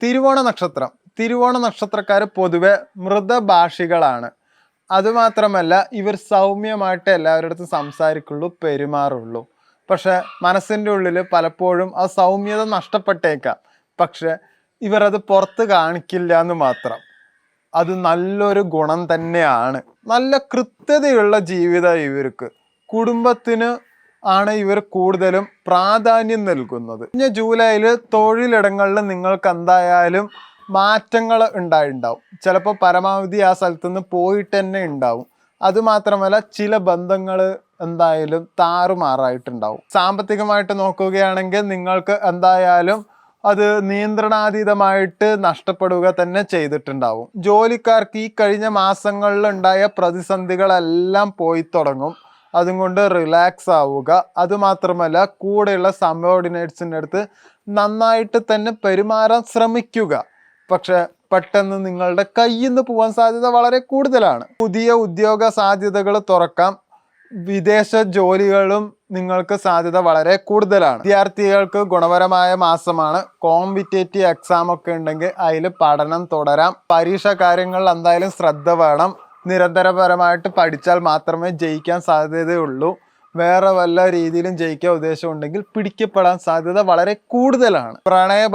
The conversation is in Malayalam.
തിരുവോണ നക്ഷത്രം. തിരുവോണ നക്ഷത്രക്കാർ പൊതുവെ മൃതഭാഷികളാണ്. അതുമാത്രമല്ല, ഇവർ സൗമ്യമായിട്ട് എല്ലാവരുടെ അടുത്തും സംസാരിക്കുള്ളൂ, പെരുമാറുള്ളൂ. പക്ഷെ മനസ്സിൻ്റെ ഉള്ളിൽ പലപ്പോഴും ആ സൗമ്യത നഷ്ടപ്പെട്ടേക്കാം. പക്ഷെ ഇവർ അത് പുറത്ത് കാണിക്കില്ല എന്ന് മാത്രം. അത് നല്ലൊരു ഗുണം തന്നെയാണ്. നല്ല കൃത്യതയുള്ള ജീവിതം ഇവർക്ക്. കുടുംബത്തിന് ആണ് ഇവർ കൂടുതലും പ്രാധാന്യം നൽകുന്നത്. കഴിഞ്ഞ ജൂലൈയിൽ തൊഴിലിടങ്ങളിൽ നിങ്ങൾക്ക് എന്തായാലും മാറ്റങ്ങൾ ഉണ്ടായിട്ടുണ്ടാവും. ചിലപ്പോൾ പരമാവധി ആ സ്ഥലത്ത് നിന്ന് പോയിട്ട് തന്നെ ഉണ്ടാവും. അതുമാത്രമല്ല, ചില ബന്ധങ്ങൾ എന്തായാലും താറുമാറായിട്ടുണ്ടാവും. സാമ്പത്തികമായിട്ട് നോക്കുകയാണെങ്കിൽ നിങ്ങൾക്ക് എന്തായാലും അത് നിയന്ത്രണാതീതമായിട്ട് നഷ്ടപ്പെടുക തന്നെ ചെയ്തിട്ടുണ്ടാവും. ജോലിക്കാർക്ക് ഈ കഴിഞ്ഞ മാസങ്ങളിൽ ഉണ്ടായ പ്രതിസന്ധികളെല്ലാം പോയി തുടങ്ങും. അതുകൊണ്ട് റിലാക്സ് ആവുക. അതുമാത്രമല്ല, കൂടെയുള്ള സബോർഡിനേറ്റ്സിൻ്റെ അടുത്ത് നന്നായിട്ട് തന്നെ പെരുമാറാൻ ശ്രമിക്കുക. പക്ഷെ പെട്ടെന്ന് നിങ്ങളുടെ കയ്യിൽ നിന്ന് പോകാൻ സാധ്യത വളരെ കൂടുതലാണ്. പുതിയ ഉദ്യോഗ സാധ്യതകൾ തുറക്കാം. വിദേശ ജോലികളും നിങ്ങൾക്ക് സാധ്യത വളരെ കൂടുതലാണ്. വിദ്യാർത്ഥികൾക്ക് ഗുണപരമായ മാസമാണ്. കോമ്പറ്റേറ്റീവ് എക്സാം ഒക്കെ ഉണ്ടെങ്കിൽ അതിൽ പഠനം തുടരാം. പരീക്ഷ കാര്യങ്ങളിൽ എന്തായാലും ശ്രദ്ധ വേണം. നിരന്തരപരമായിട്ട് പഠിച്ചാൽ മാത്രമേ ജയിക്കാൻ സാധ്യതയുള്ളൂ. വേറെ വല്ല രീതിയിലും ജയിക്കാൻ ഉദ്ദേശമുണ്ടെങ്കിൽ പിടിക്കപ്പെടാൻ സാധ്യത വളരെ കൂടുതലാണ്.